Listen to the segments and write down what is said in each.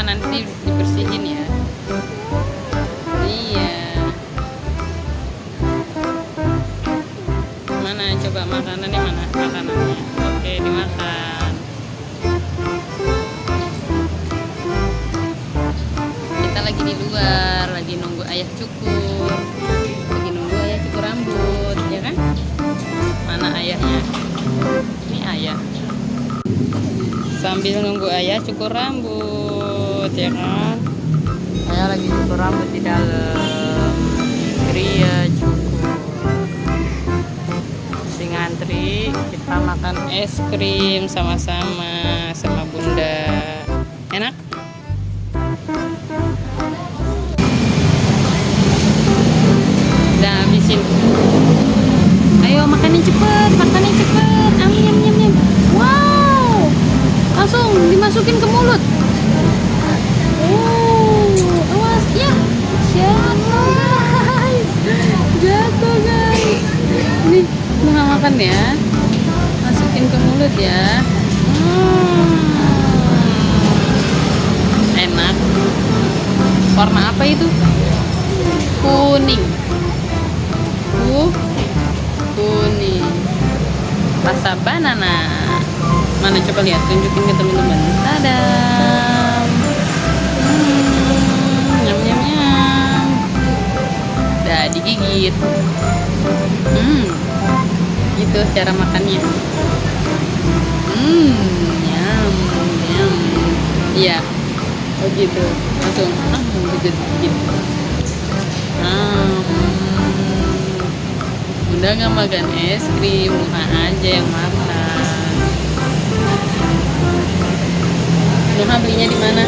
apa-apa, nanti dibersihin ya. Iya. Mana coba makanannya, mana makanannya? Oke, dimakan. Kita lagi di luar, lagi nunggu ayah cukur. Lagi nunggu ayah cukur rambut, ya kan? Mana ayahnya? Ini ayah. Sambil nunggu ayah cukur rambut, ya kan? Ayah lagi cukur rambut di dalam. Ria cukur. Si ngantri, kita makan es krim sama-sama sama Bunda. Enak? Udah habisin. Ayo makanin cepet, makanin cepet. Nyam nyam nyam. Wow, langsung dimasukin ke mulut. Awas ya. Jatuh guys. Jatuh guys. Nih, mau makan ya. Masukin ke mulut ya. Enak. Warna apa itu? Kuning. Kuning. Rasa banana. Mana coba lihat, tunjukin ke teman-teman. Tadam. Nyam nyam nyam. Udah digigit. Gitu cara makannya. Nyam nyam. Iya. Oh gitu. Langsung gigit. Bunda nggak makan es krim, Nuha aja yang makan. Nuha belinya di mana?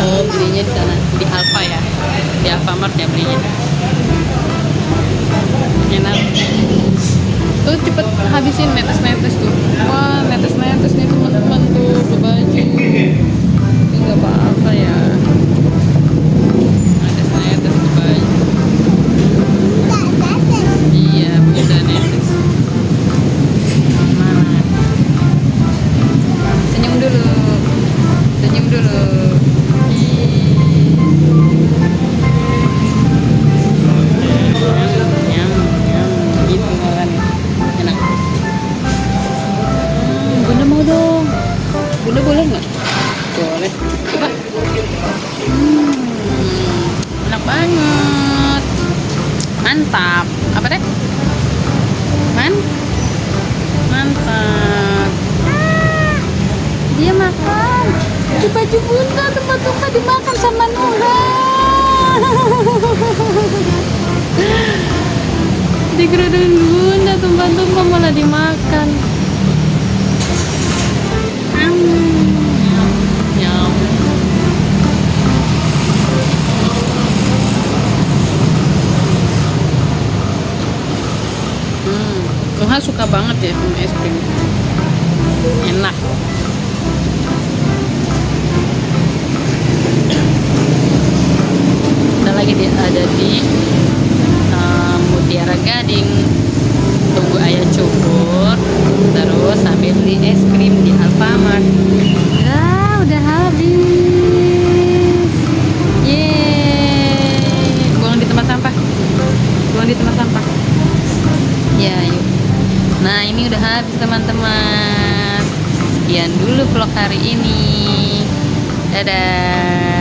Oh, belinya di sana, di Alfa ya, di Alfamart ya belinya. Enak. Tuh cepet habisin netes tuh. Wah, netes nih teman-teman tuh ke baju. Ini nggak apa-apa ya. Netes ke baju. Iya, bisa netes. Mana? Senyum dulu. Nyam, gitu makan. Enak. Bunda mau dong. Bunda boleh nggak? Boleh. Coba. Enak banget. Mantap. Apa deh? Mantap. Dia makan di baju Bunda, tumpah-tumpah dimakan sama Nuha. Di kerudung Bunda tumpah-tumpah malah dimakan. Nyam. Nuha suka banget ya sama es krim. Enak. Kita lagi ada di Mutiara Gading. Tunggu ayah cukur, terus sambil beli es krim di Alfamart. Udah habis. Yeay. Buang di tempat sampah. Ya, yuk. Nah, ini udah habis teman-teman. Sekian dulu vlog hari ini. Dadah.